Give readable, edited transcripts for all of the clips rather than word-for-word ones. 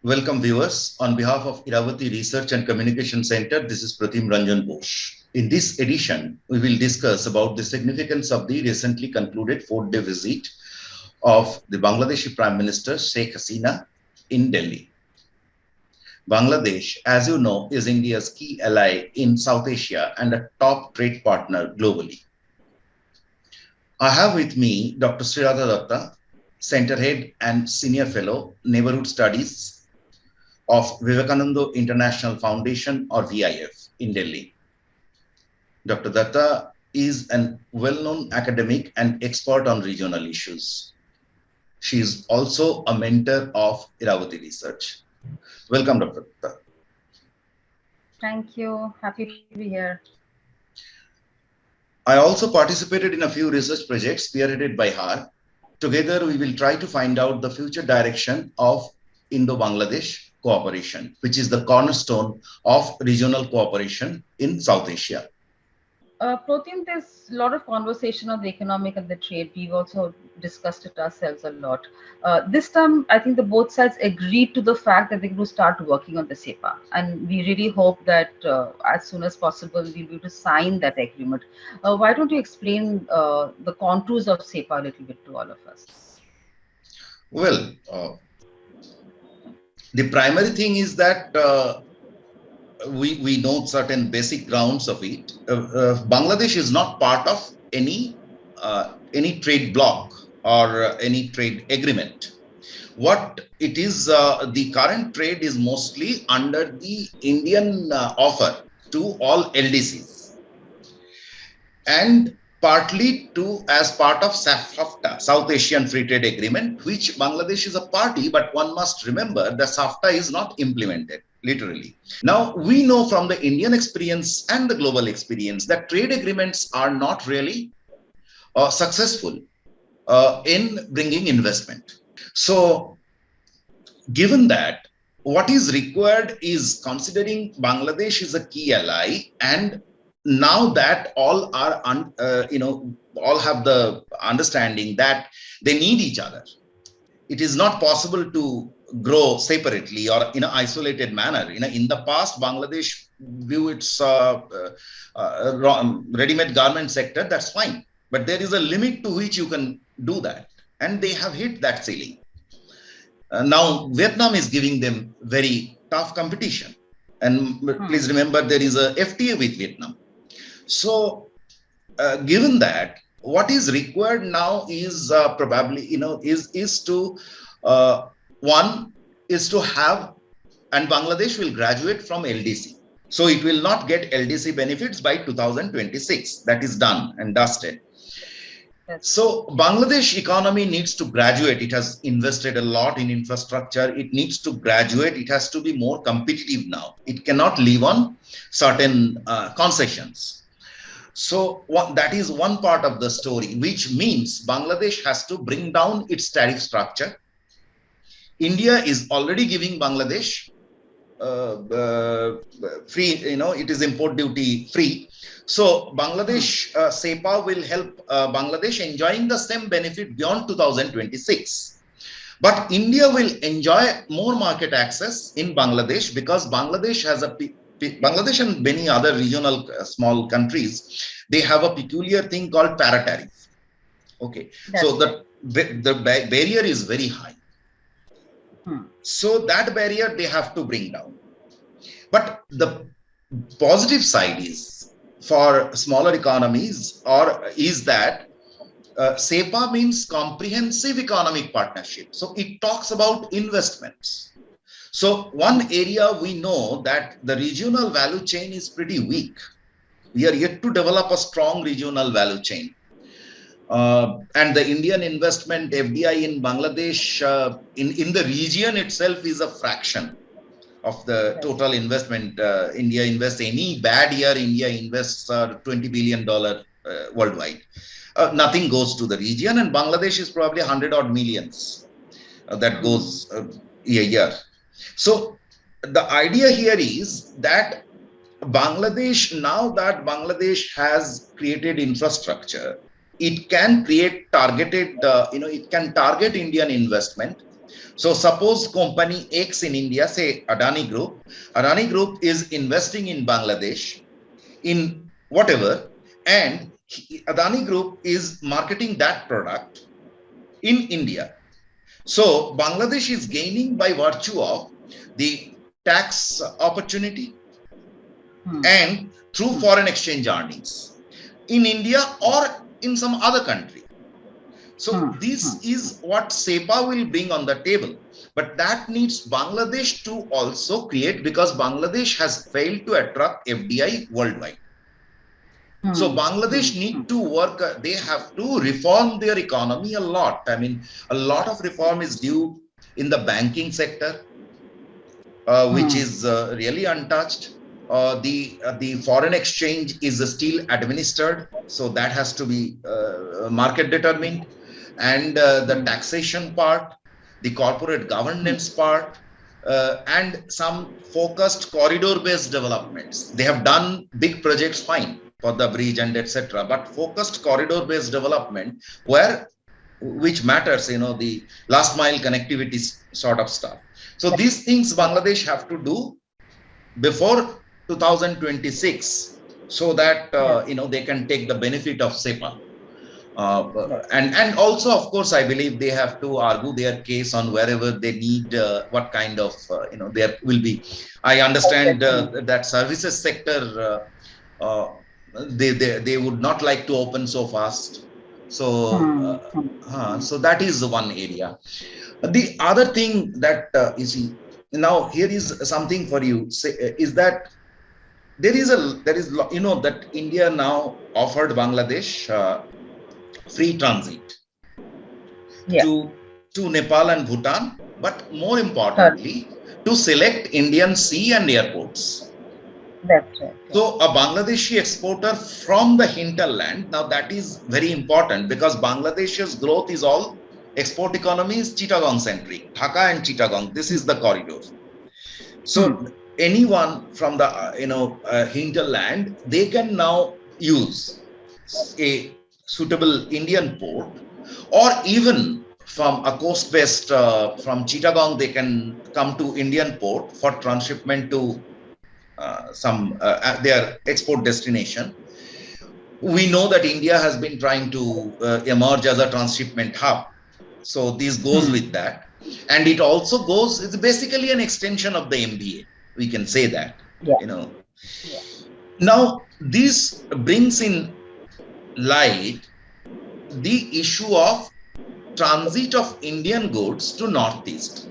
Welcome viewers. On behalf of Iravati Research and Communication Center, this is Pratim Ranjan Bose. In this edition, we will discuss about the significance of the recently concluded 4-day visit of the Bangladeshi Prime Minister Sheikh Hasina in Delhi. Bangladesh, as you know, is India's key ally in South Asia and a top trade partner globally. I have with me Dr Sreeradha Datta, Center Head and Senior Fellow, Neighbourhood Studies of Vivekananda International Foundation or VIF in Delhi. Dr. Datta is a well-known academic and expert on regional issues. She is also a mentor of Iravati Research. Welcome, Dr. Datta. Thank you. Happy to be here. I also participated in a few research projects spearheaded by her. Together, we will try to find out the future direction of Indo-Bangladesh cooperation, which is the cornerstone of regional cooperation in South Asia. Pratim, there's a lot of conversation on the economic and the trade. We've also discussed it ourselves a lot. This time, I think the both sides agreed to the fact that they're going to start working on the CEPA. And we really hope that as soon as possible, we'll be able to sign that agreement. Why don't you explain the contours of CEPA a little bit to all of us? Well, the primary thing is that we know certain basic grounds of it. Bangladesh is not part of any trade bloc or any trade agreement. What it is, the current trade is mostly under the Indian offer to all LDCs, and partly as part of SAFTA, South Asian Free Trade Agreement, which Bangladesh is a party, but one must remember that SAFTA is not implemented, literally. Now, we know from the Indian experience and the global experience that trade agreements are not really successful in bringing investment. So, given that, what is required is considering Bangladesh is a key ally, and now that all are all have the understanding that they need each other. It is not possible to grow separately or in an isolated manner. In the past, Bangladesh view its ready-made garment sector. That's fine, but there is a limit to which you can do that, and they have hit that ceiling. Now Vietnam is giving them very tough competition, and please remember there is a FTA with Vietnam. So, given that, what is required now is probably, is to, one is to have, and Bangladesh will graduate from LDC. So it will not get LDC benefits by 2026. That is done and dusted. So Bangladesh economy needs to graduate. It has invested a lot in infrastructure. It needs to graduate. It has to be more competitive now. It cannot live on certain concessions. So that is one part of the story, which means Bangladesh has to bring down its tariff structure. India is already giving Bangladesh free, it is import duty free. So Bangladesh CEPA will help Bangladesh enjoying the same benefit beyond 2026. But India will enjoy more market access in Bangladesh because Bangladesh has Bangladesh and many other regional small countries, they have a peculiar thing called para-tariff. Okay, so the barrier is very high. So that barrier they have to bring down. But the positive side is for smaller economies is that CEPA means comprehensive economic partnership. So it talks about investments. So one area we know that the regional value chain is pretty weak. We are yet to develop a strong regional value chain. And the Indian investment FDI in Bangladesh, in the region itself is a fraction of the total investment. India invests, any bad year, India invests $20 billion worldwide. Nothing goes to the region, and Bangladesh is probably 100 odd millions that goes a year. So the idea here is that Bangladesh, now that Bangladesh has created infrastructure, it can create targeted, it can target Indian investment So suppose company X in India, say Adani Group is investing in Bangladesh in whatever, and Adani Group is marketing that product in India. So Bangladesh is gaining by virtue of the tax opportunity Hmm. and through Hmm. foreign exchange earnings in India Yeah. or in some other country. Hmm. So Hmm. this is what CEPA will bring on the table. But that needs Bangladesh to also create, because Bangladesh has failed to attract FDI worldwide. So Hmm. Hmm. Bangladesh Hmm. need to work, they have to reform their economy a lot. I mean, a lot of reform is due in the banking sector, which Hmm. is really untouched. The foreign exchange is still administered, so that has to be market determined, and the Hmm. taxation part, the corporate Hmm. governance part, and some focused corridor-based developments. They have done big projects, fine, for the bridge and etc., but focused corridor-based development where which matters, the last mile connectivity sort of stuff. So these things Yeah. Bangladesh have to do before 2026, so that Yeah. they can take the benefit of CEPA. Right. And also, of course, I believe they have to argue their case on wherever they need, what kind of, there will be. I understand Concession. that services sector, uh, they would not like to open so fast. So, Hmm. Hmm. so that is one area. The other thing that you see now here is something for you, is that that India now offered Bangladesh free transit Yeah. to Nepal and Bhutan, but more Correct. importantly, to select Indian sea and airports. That's right. Yeah. So a Bangladeshi exporter from the hinterland, now that is very important, because Bangladesh's growth is all export economy is Chittagong centric, Dhaka and Chittagong. This is the corridor. Hmm. So anyone from the hinterland, they can now use a suitable Indian port, or even from a coast-based, from Chittagong, they can come to Indian port for transshipment to some their export destination. We know that India has been trying to emerge as a transshipment hub. So this goes Hmm. with that. And it also goes, it's basically an extension of the MBA. We can say that, Yeah. you know. Yeah. Now, this brings in light the issue of transit of Indian goods to Northeast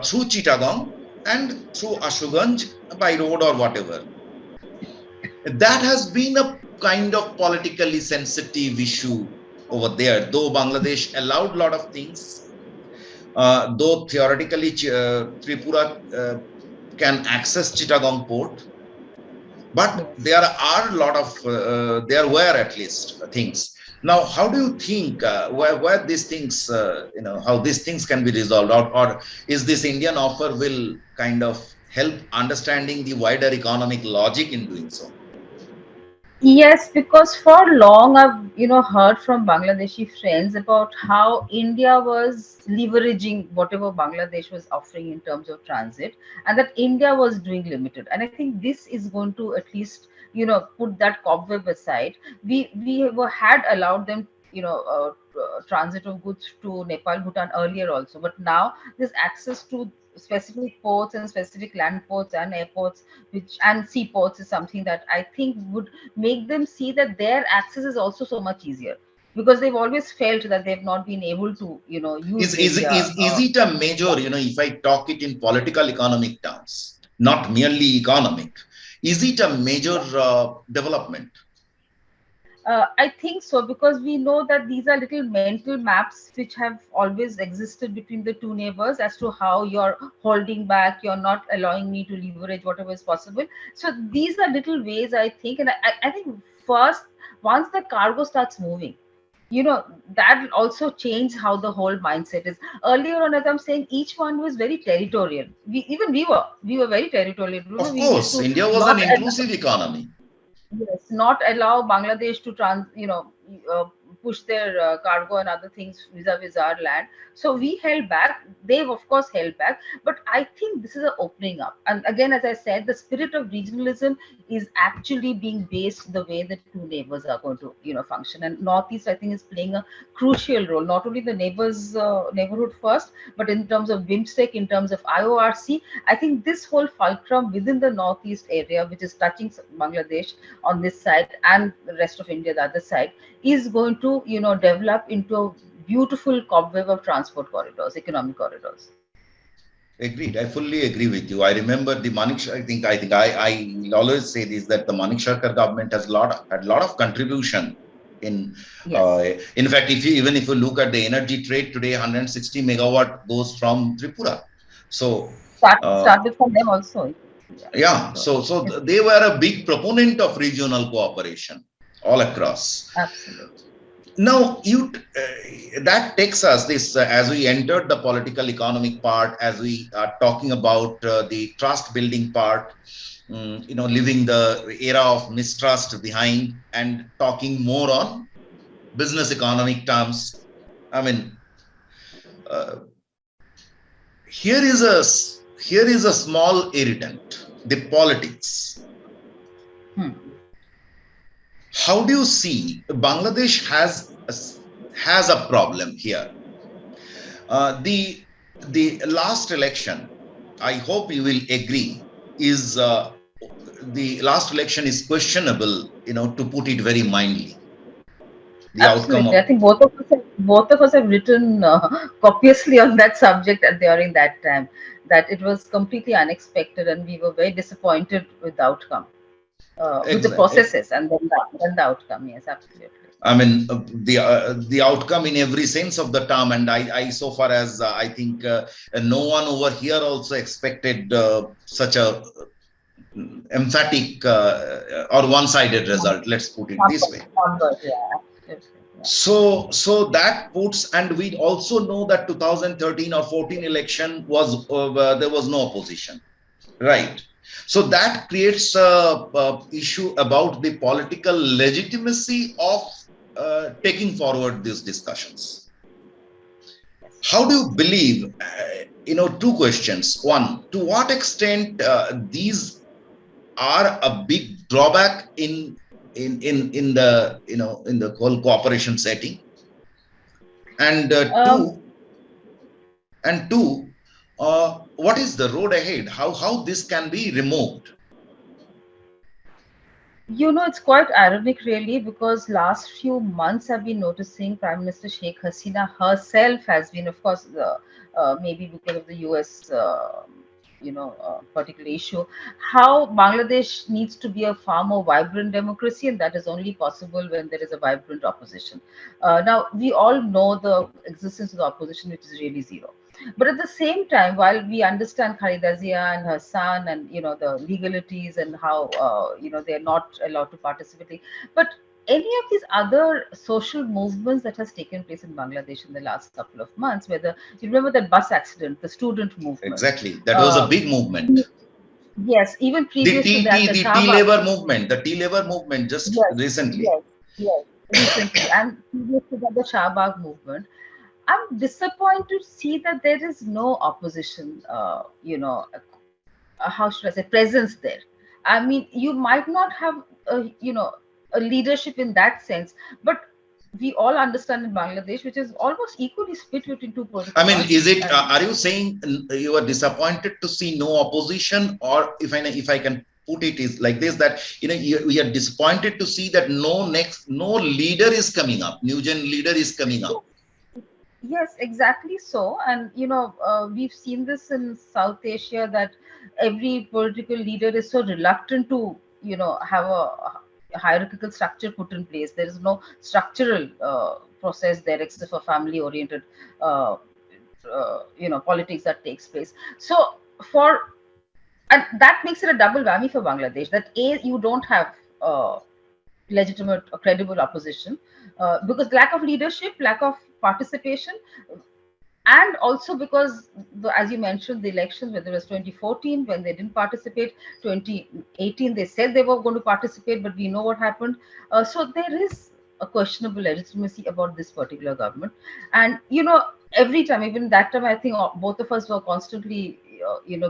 through Chittagong and through Ashuganj by road or whatever. That has been a kind of politically sensitive issue over there, though Bangladesh allowed a lot of things, though theoretically Tripura can access Chittagong port, but Yes. there are a lot of, there were at least things. Now, how do you think, where these things, how these things can be resolved, or is this Indian offer will kind of help understanding the wider economic logic in doing so? Yes, because for long I've heard from Bangladeshi friends about how India was leveraging whatever Bangladesh was offering in terms of transit, and that India was doing limited. And I think this is going to at least put that cobweb aside. We had allowed them transit of goods to Nepal, Bhutan earlier also, but now this access to specific ports and specific land ports and airports, which and seaports, is something that I think would make them see that their access is also so much easier, because they've always felt that they've not been able to use is is India. is it a major, if I talk it in political economic terms, not merely economic, is it a major development? I think so, because we know that these are little mental maps which have always existed between the two neighbors as to how you're holding back, you're not allowing me to leverage whatever is possible. So these are little ways, I think, and I think first, once the cargo starts moving, that will also change how the whole mindset is. Earlier on, as I'm saying, each one was very territorial. We were very territorial. Of We used course, to India was not an inclusive economy. yes, not allow Bangladesh to uh, push their cargo and other things vis-a-vis our land. So we held back. They've of course held back, but I think this is an opening up. And again, as I said, the spirit of regionalism is actually being based the way the two neighbors are going to, function. And Northeast, I think, is playing a crucial role. Not only the neighbors, neighborhood first, but in terms of BIMSTEC, in terms of IORC, I think this whole fulcrum within the Northeast area, which is touching Bangladesh on this side and the rest of India, the other side, is going to, develop into a beautiful cobweb of transport corridors, economic corridors. Agreed. I fully agree with you. I remember the Manik. I will always say this, that the Manik Sarkar government has had a lot of contribution in. Yes. In fact, even if you look at the energy trade today, 160 megawatt goes from Tripura. So Started from them also. Yeah. So they were a big proponent of regional cooperation all across. Absolutely. Now, that takes us this as we entered the political economic part, as we are talking about the trust building part, leaving the era of mistrust behind and talking more on business economic terms. I mean, here is a small irritant: the politics. How do you see Bangladesh has a problem here? The last election, I hope you will agree, is the last election is questionable, to put it very mildly. The outcome Absolutely. I of think both of us have written copiously on that subject during that time, that it was completely unexpected and we were very disappointed with the outcome, with the processes, and then the outcome. Yes, absolutely. I mean, the outcome in every sense of the term, and I so far as I think no one over here also expected such a emphatic or one-sided result. Let's put it this way. Yeah. So that puts, and we also know that 2013 or 14 election was there was no opposition, right? So that creates a issue about the political legitimacy of taking forward these discussions. How do you believe, two questions. One, to what extent these are a big drawback in the whole cooperation setting? And two, what is the road ahead? How this can be removed? It's quite ironic, really, because last few months I've been noticing Prime Minister Sheikh Hasina herself has been, of course, maybe because of the US, particular issue, how Bangladesh needs to be a far more vibrant democracy, and that is only possible when there is a vibrant opposition. Now, we all know the existence of the opposition, which is really zero. But at the same time, while we understand Khalida Zia and her son and the legalities and how they're not allowed to participate, but any of these other social movements that has taken place in Bangladesh in the last couple of months, whether you remember that bus accident, the student movement. Exactly, that was a big movement. Yes, even previous to that, the T-labor movement just recently. Yes, recently, and previous to that, the Shahbag movement. I'm disappointed to see that there is no opposition, how should I say, presence there. I mean, you might not have, a leadership in that sense, but we all understand in Bangladesh, which is almost equally split between two political parties. I mean, is it? Are you saying you are disappointed to see no opposition, or if I can put it is like this, that we are disappointed to see that no leader is coming up, new gen leader is coming up? Yes, exactly so. And we've seen this in South Asia, that every political leader is so reluctant to have a hierarchical structure put in place. There is no structural process there except for family oriented politics that takes place. So and that makes it a double whammy for Bangladesh, that you don't have legitimate or credible opposition because lack of leadership, lack of participation, and also because as you mentioned, the elections, whether it was 2014 when they didn't participate, 2018 they said they were going to participate, but we know what happened. So there is a questionable legitimacy about this particular government. And every time, even that time, I think both of us were constantly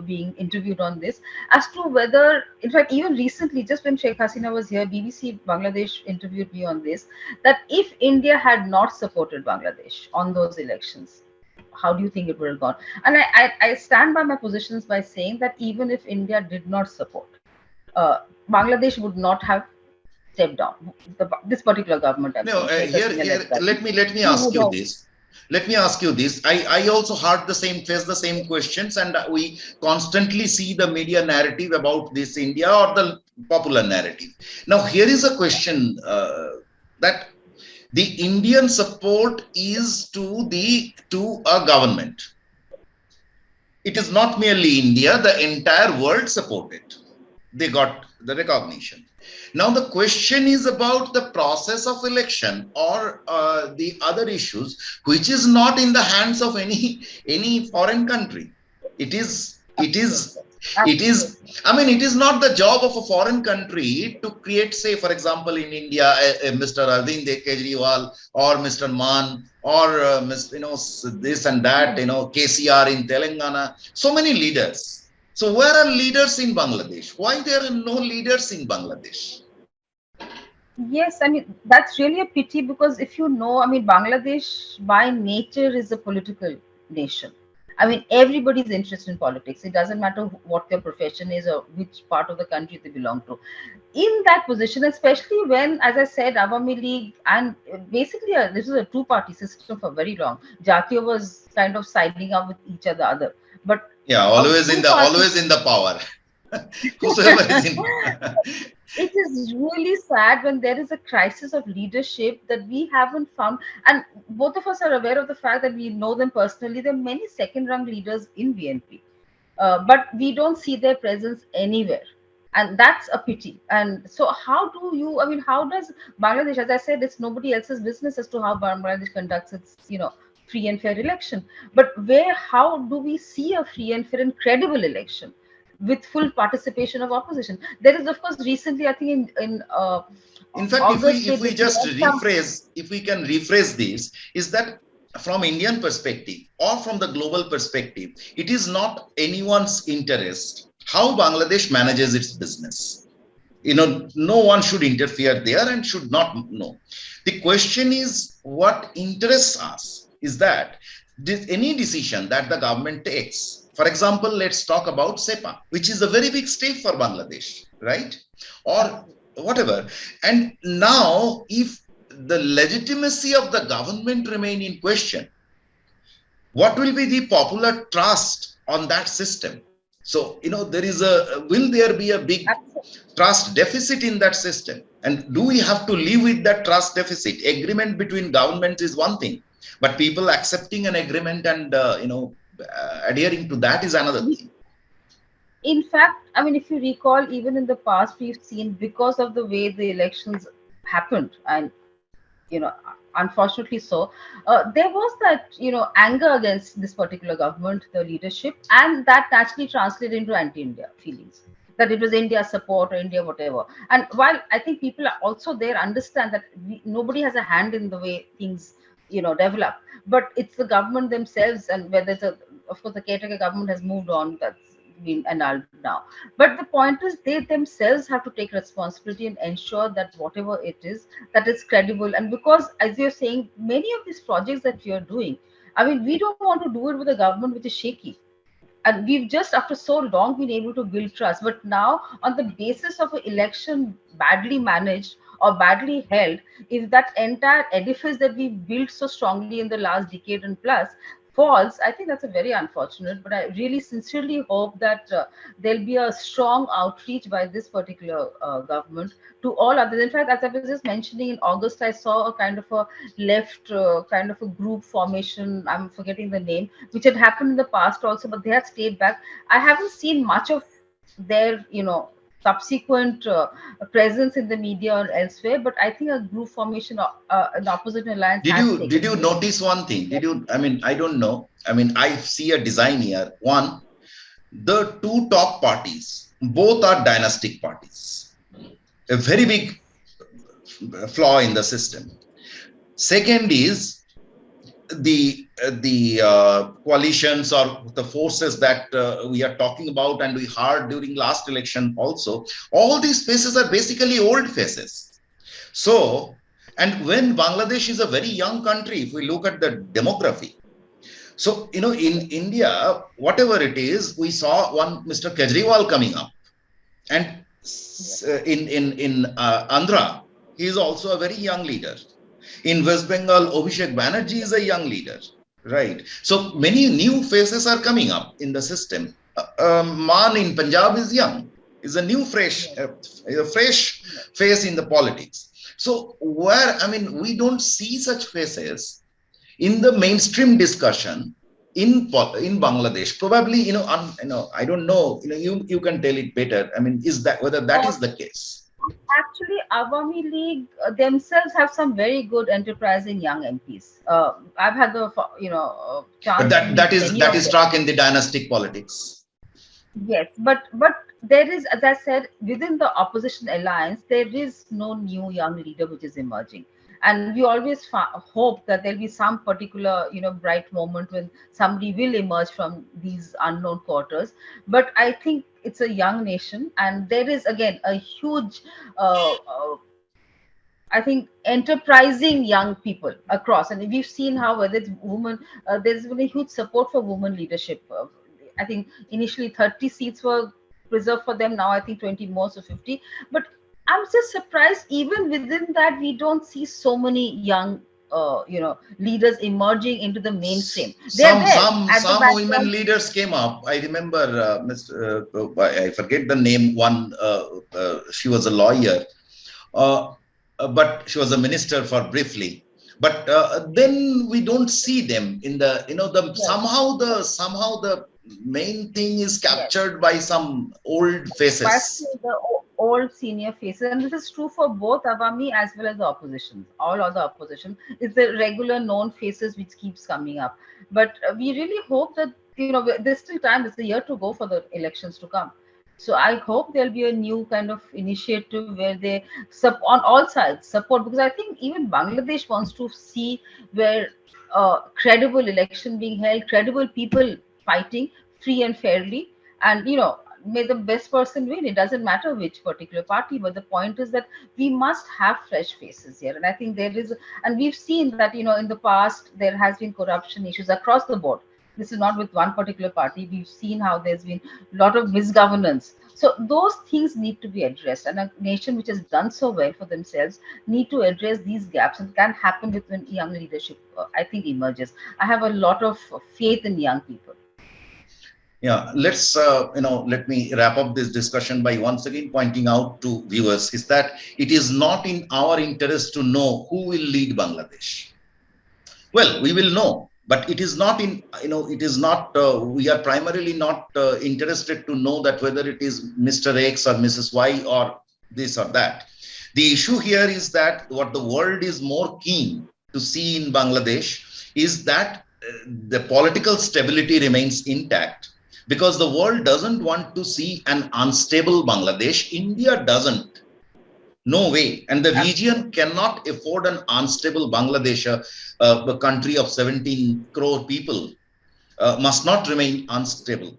being interviewed on this, as to whether, in fact, even recently, just when Sheikh Hasina was here, BBC Bangladesh interviewed me on this, that if India had not supported Bangladesh on those elections, how do you think it would have gone? And I stand by my positions by saying that even if India did not support, uh, Bangladesh would not have stepped down. This particular government, I'm No, saying, Sheikh Hasina here led government, let me we ask would you have. this. Let me ask you this. I also heard the same, faced the same questions, and we constantly see the media narrative about this India or the popular narrative. Now, here is a question that the Indian support is to a government. It is not merely India; the entire world supported. They got the recognition. Now the question is about the process of election or the other issues, which is not in the hands of any foreign country. It is it is it is. Absolutely. I mean, it is not the job of a foreign country to create, say, for example, in India, Mr. Arvind Kejriwal or Mr. Man or this and that, KCR in Telangana. So many leaders. So where are leaders in Bangladesh? Why there are no leaders in Bangladesh? Yes, I mean, that's really a pity, because if I mean, Bangladesh by nature is a political nation. I mean, everybody's interested in politics. It doesn't matter what their profession is or which part of the country they belong to. In that position, especially when, as I said, Awami League and basically this is a two-party system for very long. Jatiya was kind of siding up with each other, but Yeah, a two-party. always in the power. Whosoever is in. It is really sad when there is a crisis of leadership that we haven't found. And both of us are aware of the fact that we know them personally. There are many second rung leaders in BNP, but we don't see their presence anywhere. And that's a pity. And so, I mean, how does Bangladesh, as I said, it's nobody else's business as to how Bangladesh conducts its, free and fair election. But how do we see a free and fair and credible election with full participation of opposition? There is, of course, recently, I think in In fact, August, they if we just declared some. rephrase, if we can rephrase this, is that from Indian perspective or from the global perspective, it is not anyone's interest how Bangladesh manages its business. No one should interfere there and should not know. The question is what interests us is that any decision that the government takes, for example, let's talk about CEPA, which is a very big step for Bangladesh, right? Or whatever. And now, if the legitimacy of the government remain in question, what will be the popular trust on that system? So, will there be a big trust deficit in that system? And do we have to live with that trust deficit? Agreement between governments is one thing, but people accepting an agreement and, adhering to that is another thing. In fact, I mean, if you recall, even in the past, we've seen, because of the way the elections happened, and you know, unfortunately so, there was that anger against this particular government, the leadership, and that naturally translated into anti-India feelings. That it was India support or India whatever. And while I think people are also there understand that nobody has a hand in the way things develop, but it's the government themselves, and whether of course the caretaker government has moved on, that's been annulled now. But the point is, they themselves have to take responsibility and ensure that whatever it is, that is credible. And because, as you're saying, many of these projects that you're doing, I mean, we don't want to do it with a government which is shaky. And we've just, after so long, been able to build trust. But now, on the basis of an election badly managed or badly held, if that entire edifice that we built so strongly in the last decade and plus falls, I think that's a very unfortunate. But I really sincerely hope that there'll be a strong outreach by this particular government to all others. In fact, as I was just mentioning, in August, I saw a kind of a left kind of a group formation. I'm forgetting the name, which had happened in the past also, but they had stayed back. I haven't seen much of their, subsequent presence in the media or elsewhere, but I think a group formation, an opposition alliance Did has you did taken you place. notice one thing? I mean, I don't know. I mean, I see a design here. One, the two top parties, both are dynastic parties. A very big flaw in the system. Second is the coalitions or the forces that we are talking about, and we heard during last election also. All these faces are basically old faces. So, and when Bangladesh is a very young country, if we look at the demography, so in India, whatever it is, we saw one Mr. Kejriwal coming up, and in Andhra, he is also a very young leader. In West Bengal, Abhishek Banerjee is a young leader, right? So many new faces are coming up in the system. Man in Punjab is young, is a new, fresh face in the politics. So we don't see such faces in the mainstream discussion in Bangladesh. Probably, I don't know. You can tell it better. I mean, is that whether that is the case? Actually, Awami League themselves have some very good enterprising young MPs. I've had the But chance to that meet that is many that of is them. stuck in the dynastic politics. Yes, but there is, as I said, within the opposition alliance, there is no new young leader which is emerging, and we always hope that there'll be some particular, bright moment when somebody will emerge from these unknown quarters. But I think it's a young nation, and there is again a huge, I think, enterprising young people across, and we've seen how whether it's women, there's been a huge support for women leadership. I think initially 30 seats were reserved for them. Now I think 20 more, so 50. But I'm just surprised. Even within that, we don't see so many young, leaders emerging into the mainstream. They're Some there some at the some women background. leaders came up. I remember I forget the name. One, she was a lawyer, uh, but she was a minister for briefly. But then we don't see them in the the Yes, somehow the main thing is yes. captured by some old Especially faces. the old senior faces, and this is true for both Awami as well as the opposition. All other opposition is the regular known faces which keeps coming up. But we really hope that there's still time. There's a year to go for the elections to come. So I hope there'll be a new kind of initiative where they on all sides support, because I think even Bangladesh wants to see where credible election being held, credible people fighting free and fairly, and may the best person win. It doesn't matter which particular party, but the point is that we must have fresh faces here. And I think there is, and we've seen that in the past there has been corruption issues across the board. This is not with one particular party. We've seen how there's been a lot of misgovernance. So those things need to be addressed, and a nation which has done so well for themselves need to address these gaps, and can happen with when young leadership, I think, emerges. I have a lot of faith in young people. Yeah, let's let me wrap up this discussion by once again pointing out to viewers is that it is not in our interest to know who will lead Bangladesh. Well, we will know, but it is not in, it is not, we are primarily not interested to know that whether it is Mr. X or Mrs. Y or this or that. The issue here is that what the world is more keen to see in Bangladesh is that the political stability remains intact, because the world doesn't want to see an unstable Bangladesh. India doesn't. No way. And the region cannot afford an unstable Bangladesh, a country of 17 crore people, must not remain unstable.